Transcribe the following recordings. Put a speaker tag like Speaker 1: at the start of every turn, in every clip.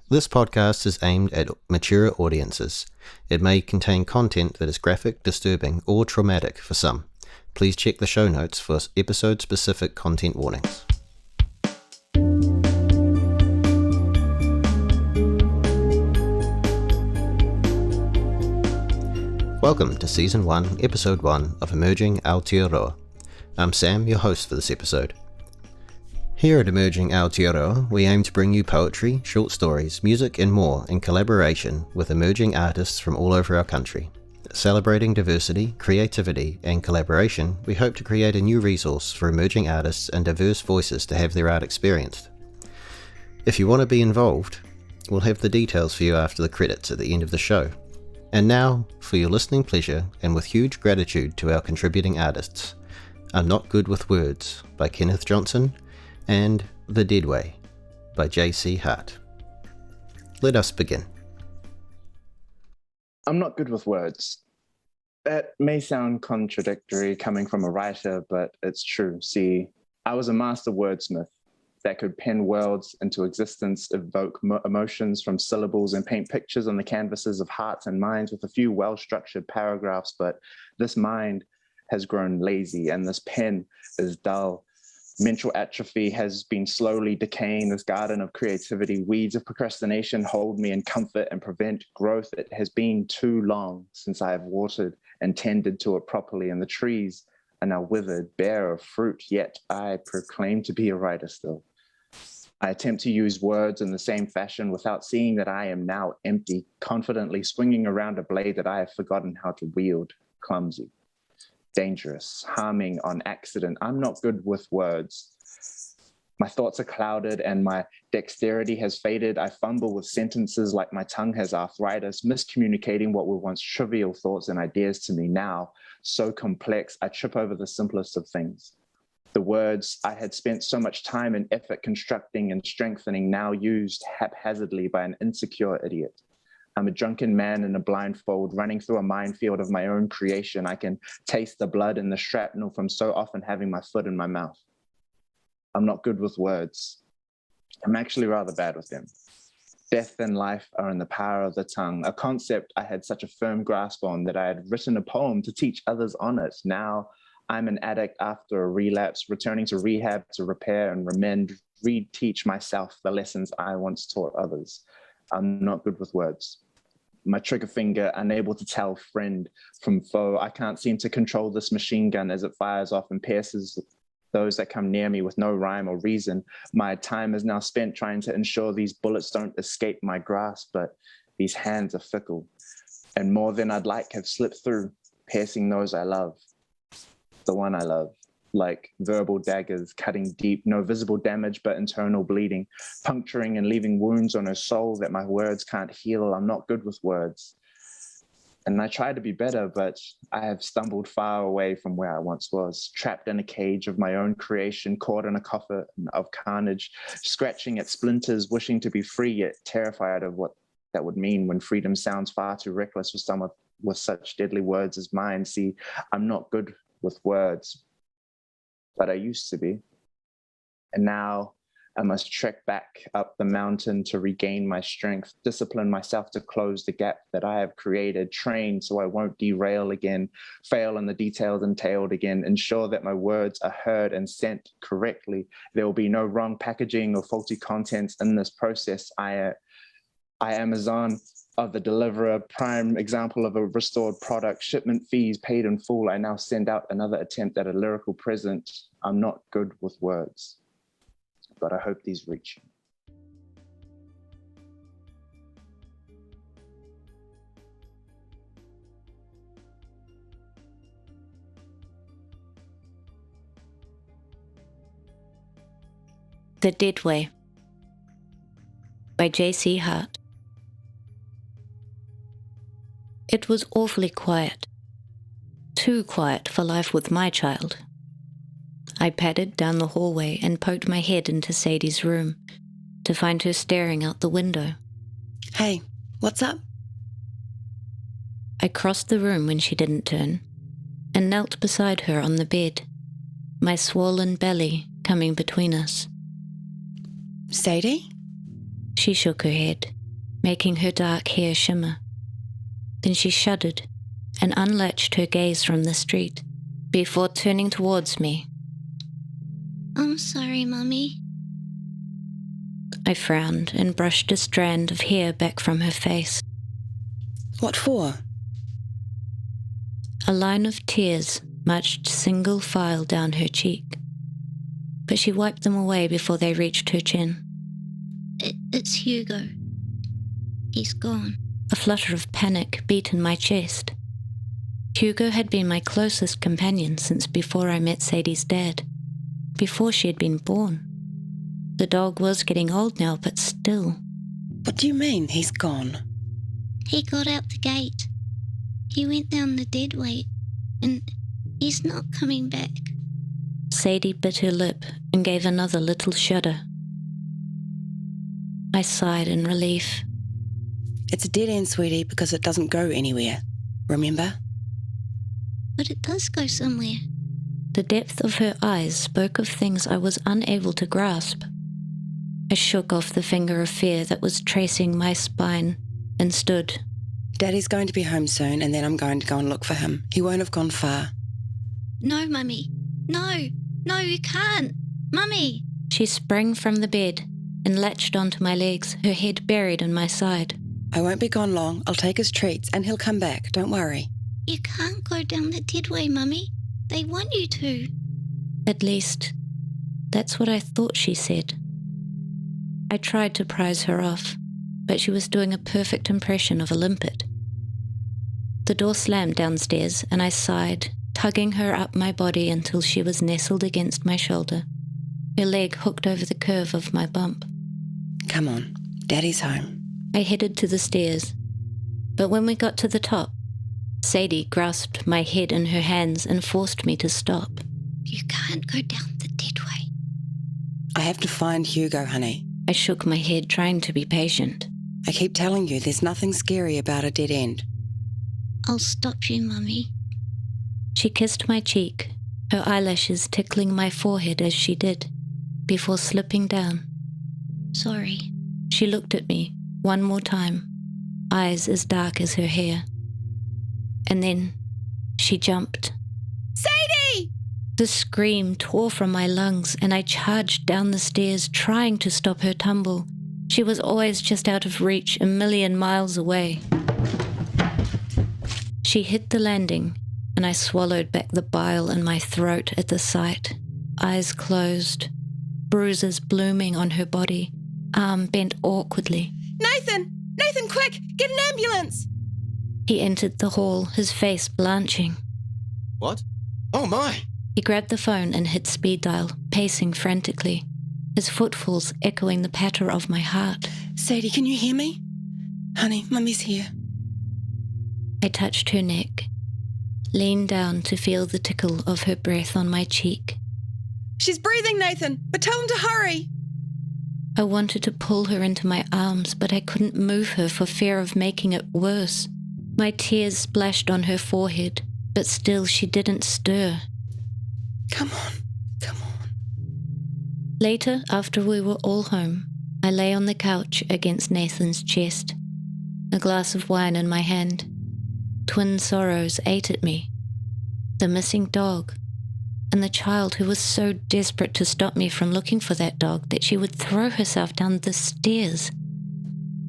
Speaker 1: This podcast is aimed at mature audiences. It may contain content that is graphic, disturbing, or traumatic for some. Please check the show notes for episode-specific content warnings. Welcome to Season 1, Episode 1 of Emerging Aotearoa. I'm Sam, your host for this episode. Here at Emerging Aotearoa, we aim to bring you poetry, short stories, music and more in collaboration with emerging artists from all over our country. Celebrating diversity, creativity and collaboration, we hope to create a new resource for emerging artists and diverse voices to have their art experienced. If you want to be involved, we'll have the details for you after the credits at the end of the show. And now, for your listening pleasure and with huge gratitude to our contributing artists, I'm Not Good With Words by Kenneth Johnson and The Dead Way by J.C Hart. Let us begin.
Speaker 2: I'm not good with words. That may sound contradictory coming from a writer, but it's true. See, I was a master wordsmith that could pen worlds into existence, evoke emotions from syllables, and paint pictures on the canvases of hearts and minds with a few well-structured paragraphs. But this mind has grown lazy, and this pen is dull. Mental atrophy has been slowly decaying. This garden of creativity, weeds of procrastination hold me in comfort and prevent growth. It has been too long since I have watered and tended to it properly, and the trees are now withered, bare of fruit, yet I proclaim to be a writer still. I attempt to use words in the same fashion without seeing that I am now empty, confidently swinging around a blade that I have forgotten how to wield, clumsy, dangerous, harming on accident. I'm not good with words. My thoughts are clouded and my dexterity has faded. I fumble with sentences like my tongue has arthritis, miscommunicating what were once trivial thoughts and ideas to me now so complex. I trip over the simplest of things. The words I had spent so much time and effort constructing and strengthening, now used haphazardly by an insecure idiot. I'm a drunken man in a blindfold, running through a minefield of my own creation. I can taste the blood and the shrapnel from so often having my foot in my mouth. I'm not good with words. I'm actually rather bad with them. Death and life are in the power of the tongue, a concept I had such a firm grasp on that I had written a poem to teach others on it. Now I'm an addict after a relapse, returning to rehab to repair and reteach myself the lessons I once taught others. I'm not good with words. My trigger finger, unable to tell friend from foe. I can't seem to control this machine gun as it fires off and pierces those that come near me with no rhyme or reason. My time is now spent trying to ensure these bullets don't escape my grasp, but these hands are fickle, and more than I'd like have slipped through, piercing those I love. The one I love, like verbal daggers cutting deep, no visible damage but internal bleeding, puncturing and leaving wounds on her soul that my words can't heal. I'm not good with words. And I try to be better, but I have stumbled far away from where I once was, trapped in a cage of my own creation, caught in a coffin of carnage, scratching at splinters, wishing to be free, yet terrified of what that would mean when freedom sounds far too reckless for someone with such deadly words as mine. See, I'm not good with words, but I used to be. And now I must trek back up the mountain to regain my strength, discipline myself to close the gap that I have created, train so I won't derail again, fail in the details entailed again, ensure that my words are heard and sent correctly. There will be no wrong packaging or faulty contents in this process. I Amazon of the deliverer, prime example of a restored product, shipment fees paid in full. I now send out another attempt at a lyrical present. I'm not good with words, but I hope these reach you.
Speaker 3: The Dead Way by J.C. Hart. It was awfully quiet. Too quiet for life with my child. I padded down the hallway and poked my head into Sadie's room to find her staring out the window.
Speaker 4: Hey, what's up?
Speaker 3: I crossed the room when she didn't turn and knelt beside her on the bed, my swollen belly coming between us.
Speaker 4: Sadie?
Speaker 3: She shook her head. making her dark hair shimmer. Then she shuddered and unlatched her gaze from the street before turning towards me.
Speaker 5: I'm sorry, Mummy.
Speaker 3: I frowned and brushed a strand of hair back from her face.
Speaker 4: What for?
Speaker 3: A line of tears marched single file down her cheek, but she wiped them away before they reached her chin.
Speaker 5: It's Hugo. He's gone.
Speaker 3: A flutter of panic beat in my chest. Hugo had been my closest companion since before I met Sadie's dad, before she had been born. The dog was getting old now, but still.
Speaker 4: What do you mean, he's gone?
Speaker 5: He got out the gate. He went down the dead way, and he's not coming back.
Speaker 3: Sadie bit her lip and gave another little shudder. I sighed in relief.
Speaker 4: It's a dead end, sweetie, because it doesn't go anywhere. Remember?
Speaker 5: But it does go somewhere.
Speaker 3: The depth of her eyes spoke of things I was unable to grasp. I shook off the finger of fear that was tracing my spine and stood.
Speaker 4: Daddy's going to be home soon, and then I'm going to go and look for him. He won't have gone far.
Speaker 5: No, Mummy. No, you can't. Mummy.
Speaker 3: She sprang from the bed and latched onto my legs, her head buried in my side.
Speaker 4: I won't be gone long. I'll take his treats, and he'll come back. Don't worry.
Speaker 5: You can't go down the dead way, Mummy. They want you to.
Speaker 3: At least, that's what I thought she said. I tried to prise her off, but she was doing a perfect impression of a limpet. The door slammed downstairs, and I sighed, tugging her up my body until she was nestled against my shoulder, her leg hooked over the curve of my bump.
Speaker 4: Come on, Daddy's home.
Speaker 3: I headed to the stairs, but when we got to the top, Sadie grasped my head in her hands and forced me to stop.
Speaker 5: You can't go down the dead way.
Speaker 4: I have to find Hugo, honey.
Speaker 3: I shook my head, trying to be patient.
Speaker 4: I keep telling you, there's nothing scary about a dead end.
Speaker 5: I'll stop you, Mummy.
Speaker 3: She kissed my cheek, her eyelashes tickling my forehead as she did, before slipping down.
Speaker 5: Sorry.
Speaker 3: She looked at me one more time, eyes as dark as her hair. And then she jumped.
Speaker 4: Sadie!
Speaker 3: The scream tore from my lungs, and I charged down the stairs, trying to stop her tumble. She was always just out of reach, a million miles away. She hit the landing, and I swallowed back the bile in my throat at the sight. Eyes closed, bruises blooming on her body, arm bent awkwardly.
Speaker 4: Nathan! Nathan, quick! Get an ambulance!
Speaker 3: He entered the hall, his face blanching.
Speaker 1: What? Oh my!
Speaker 3: He grabbed the phone and hit speed dial, pacing frantically, his footfalls echoing the patter of my heart.
Speaker 4: Sadie, can you hear me? Honey, Mummy's here.
Speaker 3: I touched her neck, leaned down to feel the tickle of her breath on my cheek.
Speaker 4: She's breathing, Nathan, but tell him to hurry.
Speaker 3: I wanted to pull her into my arms, but I couldn't move her for fear of making it worse. My tears splashed on her forehead, but still she didn't stir.
Speaker 4: Come on, come on.
Speaker 3: Later, after we were all home, I lay on the couch against Nathan's chest, a glass of wine in my hand. Twin sorrows ate at me. The missing dog, and the child who was so desperate to stop me from looking for that dog that she would throw herself down the stairs.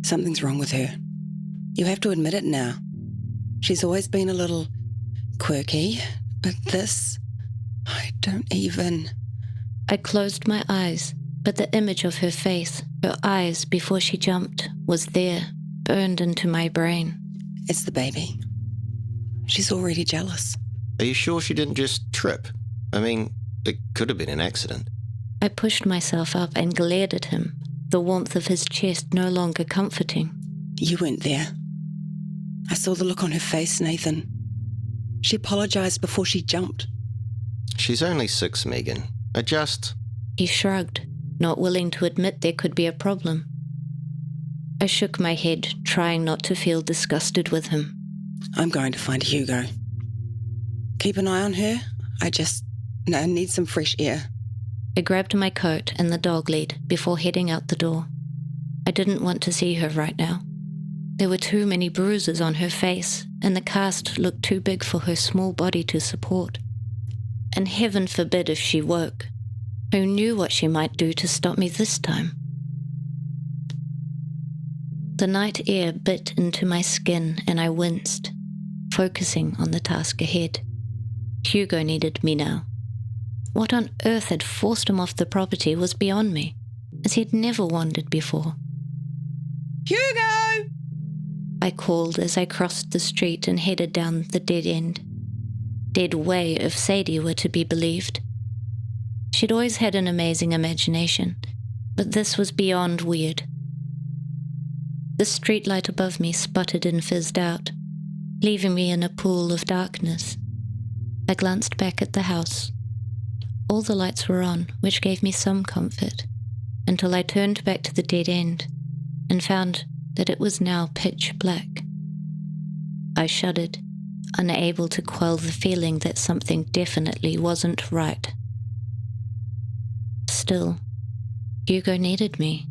Speaker 4: Something's wrong with her. You have to admit it now. She's always been a little quirky, but this, I don't even...
Speaker 3: I closed my eyes, but the image of her face, her eyes before she jumped, was there, burned into my brain.
Speaker 4: It's the baby. She's already jealous.
Speaker 1: Are you sure she didn't just trip? I mean, it could have been an accident.
Speaker 3: I pushed myself up and glared at him, the warmth of his chest no longer comforting.
Speaker 4: You weren't there. I saw the look on her face, Nathan. She apologized before she jumped.
Speaker 1: She's only 6, Megan.
Speaker 3: He shrugged, not willing to admit there could be a problem. I shook my head, trying not to feel disgusted with him.
Speaker 4: I'm going to find Hugo. Keep an eye on her. I need some fresh air.
Speaker 3: I grabbed my coat and the dog lead before heading out the door. I didn't want to see her right now. There were too many bruises on her face, and the cast looked too big for her small body to support. And heaven forbid if she woke. Who knew what she might do to stop me this time? The night air bit into my skin and I winced, focusing on the task ahead. Hugo needed me now. What on earth had forced him off the property was beyond me, as he had never wandered before.
Speaker 4: Hugo!
Speaker 3: I called as I crossed the street and headed down the dead end. Dead way if Sadie were to be believed. She'd always had an amazing imagination, but this was beyond weird. The streetlight above me sputtered and fizzed out, leaving me in a pool of darkness. I glanced back at the house. All the lights were on, which gave me some comfort, until I turned back to the dead end and found that it was now pitch black. I shuddered, unable to quell the feeling that something definitely wasn't right. Still, Hugo needed me,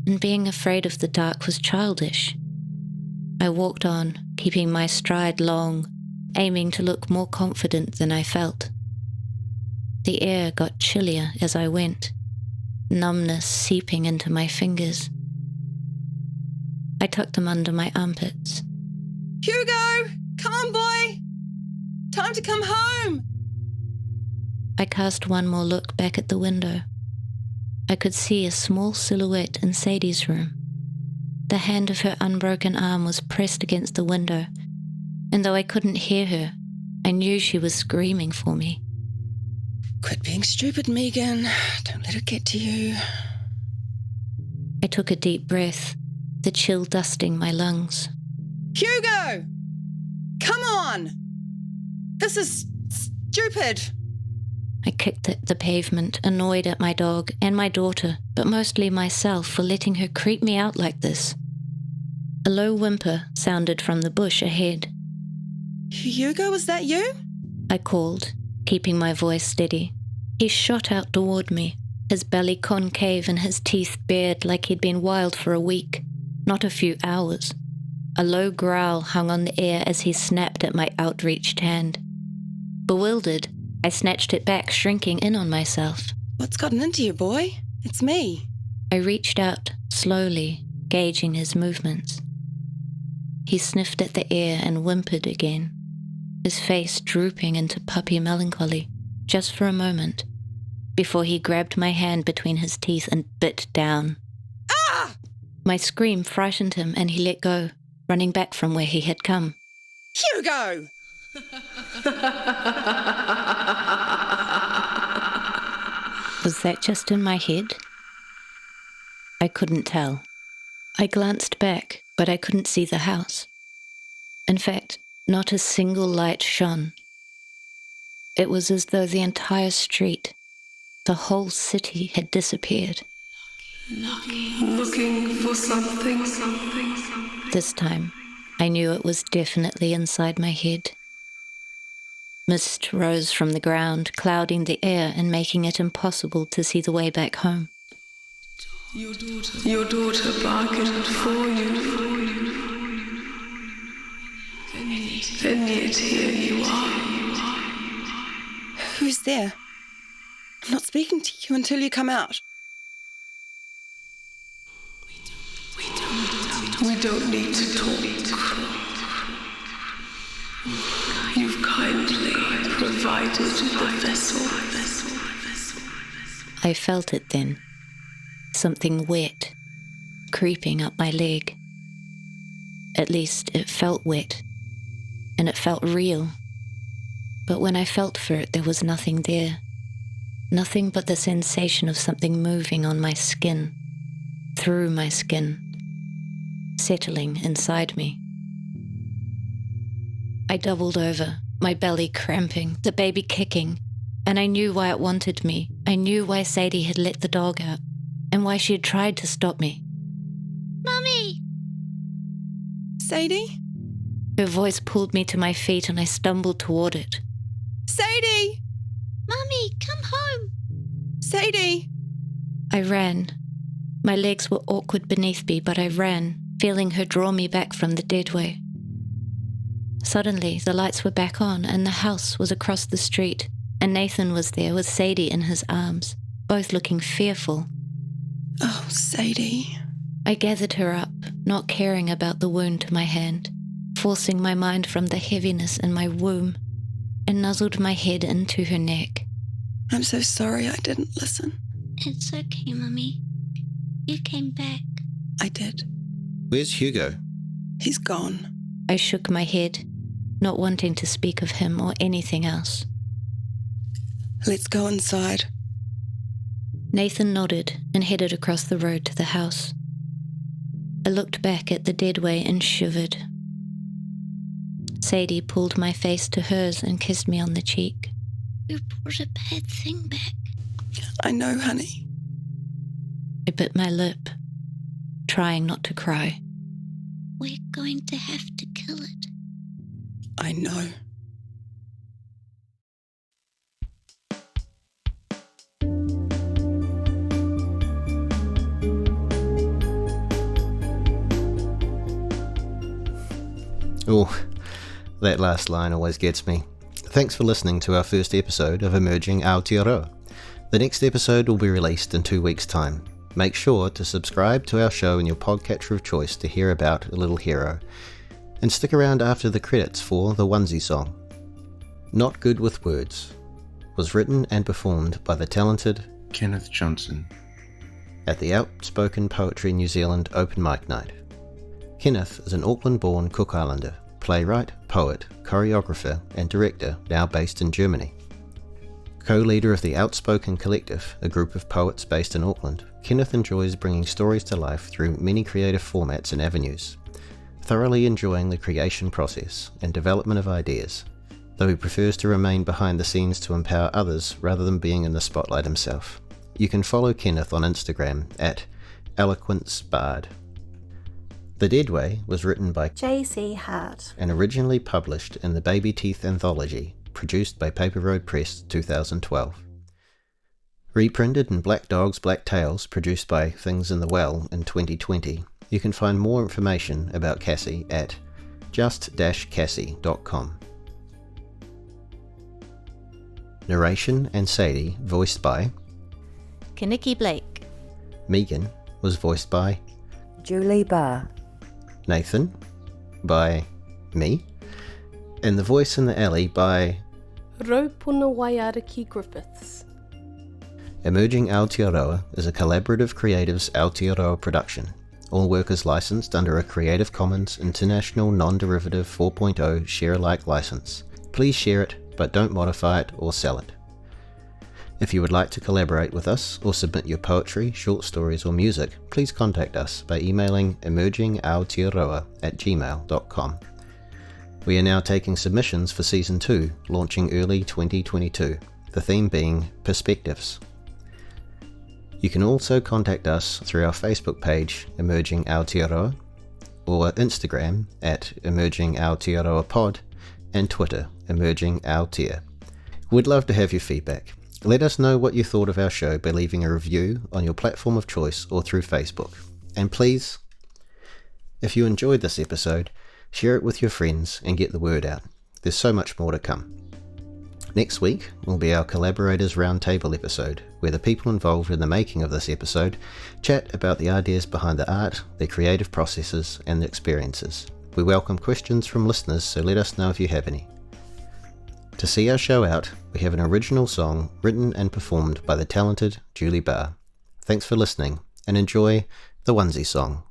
Speaker 3: and being afraid of the dark was childish. I walked on, keeping my stride long, aiming to look more confident than I felt. The air got chillier as I went, numbness seeping into my fingers. I tucked them under my armpits.
Speaker 4: Hugo! Come on, boy! Time to come home!
Speaker 3: I cast one more look back at the window. I could see a small silhouette in Sadie's room. The hand of her unbroken arm was pressed against the window, and though I couldn't hear her, I knew she was screaming for me.
Speaker 4: Quit being stupid, Megan. Don't let it get to you.
Speaker 3: I took a deep breath, the chill dusting my lungs.
Speaker 4: Hugo! Come on! This is stupid.
Speaker 3: I kicked at the pavement, annoyed at my dog and my daughter, but mostly myself for letting her creep me out like this. A low whimper sounded from the bush ahead.
Speaker 4: Hugo, is that you?
Speaker 3: I called, keeping my voice steady. He shot out toward me, his belly concave and his teeth bared like he'd been wild for a week, not a few hours. A low growl hung on the air as he snapped at my outreached hand. Bewildered, I snatched it back, shrinking in on myself.
Speaker 4: What's gotten into you, boy? It's me.
Speaker 3: I reached out, slowly, gauging his movements. He sniffed at the air and whimpered again, his face drooping into puppy melancholy, just for a moment, before he grabbed my hand between his teeth and bit down.
Speaker 4: Ah!
Speaker 3: My scream frightened him and he let go, running back from where he had come.
Speaker 4: Hugo!
Speaker 3: Was that just in my head? I couldn't tell. I glanced back, but I couldn't see the house. In fact, not a single light shone. It was as though the entire street, the whole city had disappeared.
Speaker 6: Looking for something.
Speaker 3: This time, I knew it was definitely inside my head. Mist rose from the ground, clouding the air and making it impossible to see the way back home.
Speaker 6: Your daughter bargained for you. And yet here you are.
Speaker 4: Who's there? I'm not speaking to you until you come out.
Speaker 6: We don't need to talk. You've kindly provided the vessel.
Speaker 3: I felt it then. Something wet, creeping up my leg. At least it felt wet, and it felt real. But when I felt for it, there was nothing there. Nothing but the sensation of something moving on my skin, through my skin, settling inside me. I doubled over, my belly cramping, the baby kicking, and I knew why it wanted me. I knew why Sadie had let the dog out, and why she had tried to stop me.
Speaker 5: Mummy!
Speaker 4: Sadie?
Speaker 3: Her voice pulled me to my feet and I stumbled toward it.
Speaker 4: Sadie!
Speaker 5: Mummy, come home!
Speaker 4: Sadie!
Speaker 3: I ran. My legs were awkward beneath me, but I ran, feeling her draw me back from the deadway. Suddenly, the lights were back on and the house was across the street, and Nathan was there with Sadie in his arms, both looking fearful.
Speaker 4: Oh, Sadie.
Speaker 3: I gathered her up, not caring about the wound to my hand, forcing my mind from the heaviness in my womb, and nuzzled my head into her neck.
Speaker 4: I'm so sorry I didn't listen.
Speaker 5: It's okay, Mummy. You came back.
Speaker 4: I did.
Speaker 1: Where's Hugo?
Speaker 4: He's gone.
Speaker 3: I shook my head, not wanting to speak of him or anything else.
Speaker 4: Let's go inside.
Speaker 3: Nathan nodded and headed across the road to the house. I looked back at the deadway and shivered. Sadie pulled my face to hers and kissed me on the cheek.
Speaker 5: You brought a bad thing back.
Speaker 4: I know, honey.
Speaker 3: I bit my lip, trying not to cry.
Speaker 5: We're going to have to kill it.
Speaker 4: I know.
Speaker 1: Oh, that last line always gets me. Thanks for listening to our first episode of Emerging Aotearoa. The next episode will be released in 2 weeks' time. Make sure to subscribe to our show in your podcatcher of choice to hear about A Little Hero, and stick around after the credits for the Onesie song. Not Good With Words was written and performed by the talented
Speaker 7: Kenneth Johnson
Speaker 1: at the Outspoken Poetry New Zealand Open Mic Night. Kenneth is an Auckland-born Cook Islander, playwright, poet, choreographer and director now based in Germany. Co-leader of the Outspoken Collective, a group of poets based in Auckland, Kenneth enjoys bringing stories to life through many creative formats and avenues, thoroughly enjoying the creation process and development of ideas, though he prefers to remain behind the scenes to empower others rather than being in the spotlight himself. You can follow Kenneth on Instagram at eloquencebard. The Deadway was written by
Speaker 8: J.C Hart
Speaker 1: and originally published in the Baby Teeth anthology, produced by Paper Road Press 2012. Reprinted in Black Dogs, Black Tails, produced by Things in the Well in 2020, you can find more information about Cassie at just-cassie.com. Narration and Sadie voiced by
Speaker 8: Kaniki Blake,
Speaker 1: Megan was voiced by
Speaker 9: Julie Barr,
Speaker 1: Nathan by me, and the voice in the alley by
Speaker 10: Raupuna Waiariki Griffiths.
Speaker 1: Emerging Aotearoa is a collaborative creatives Aotearoa production. All work is licensed under a Creative Commons International Non-Derivative 4.0 Share-alike license. Please share it, but don't modify it or sell it. If you would like to collaborate with us or submit your poetry, short stories or music, please contact us by emailing emergingaotearoa@gmail.com. We are now taking submissions for Season 2, launching early 2022, the theme being Perspectives. You can also contact us through our Facebook page, Emerging Aotearoa, or Instagram at Emerging Aotearoa Pod, and Twitter, Emerging Aotea. We'd love to have your feedback. Let us know what you thought of our show by leaving a review on your platform of choice or through Facebook. And please, if you enjoyed this episode, share it with your friends and get the word out. There's so much more to come. Next week will be our Collaborators Roundtable episode, where the people involved in the making of this episode chat about the ideas behind the art, their creative processes, and the experiences. We welcome questions from listeners, so let us know if you have any. To see our show out, we have an original song written and performed by the talented Julie Barr. Thanks for listening, and enjoy the Onesie song.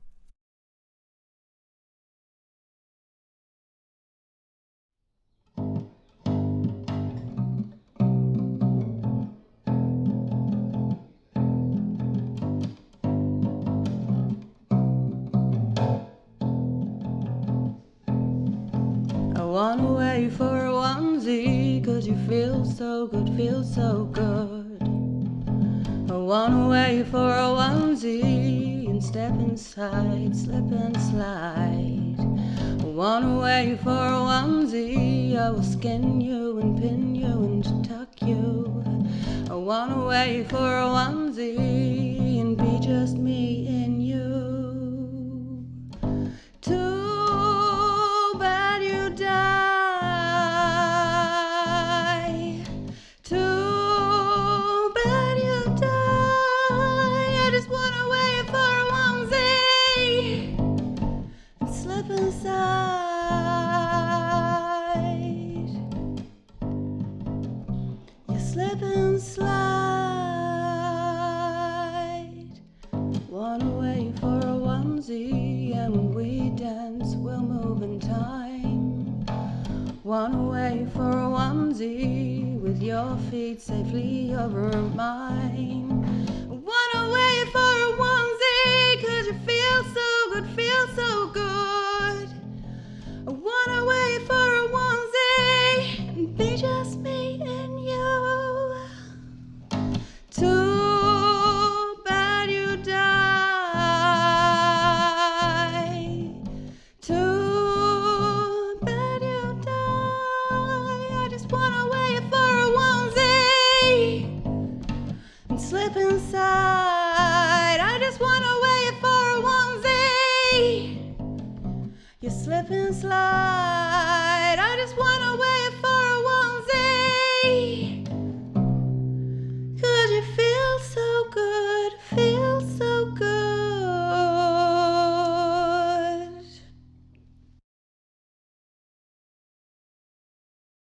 Speaker 11: I wanna wait for a onesie, 'cause you feel so good, feel so good. I wanna wait for a onesie and step inside, slip and slide. I wanna wait for a onesie, I will skin you and pin you and tuck you. I wanna wait for a onesie and be just me and you. One way for a onesie, with your feet safely over mine. One away for a onesie, 'cause you feel so good, feel so good. One away for a onesie, and be just me and you. Too bad you die. Too bad you die. I just wanna wait for a onesie and slip inside. I just wanna wait for a onesie. You slip and slide. I just wanna wait for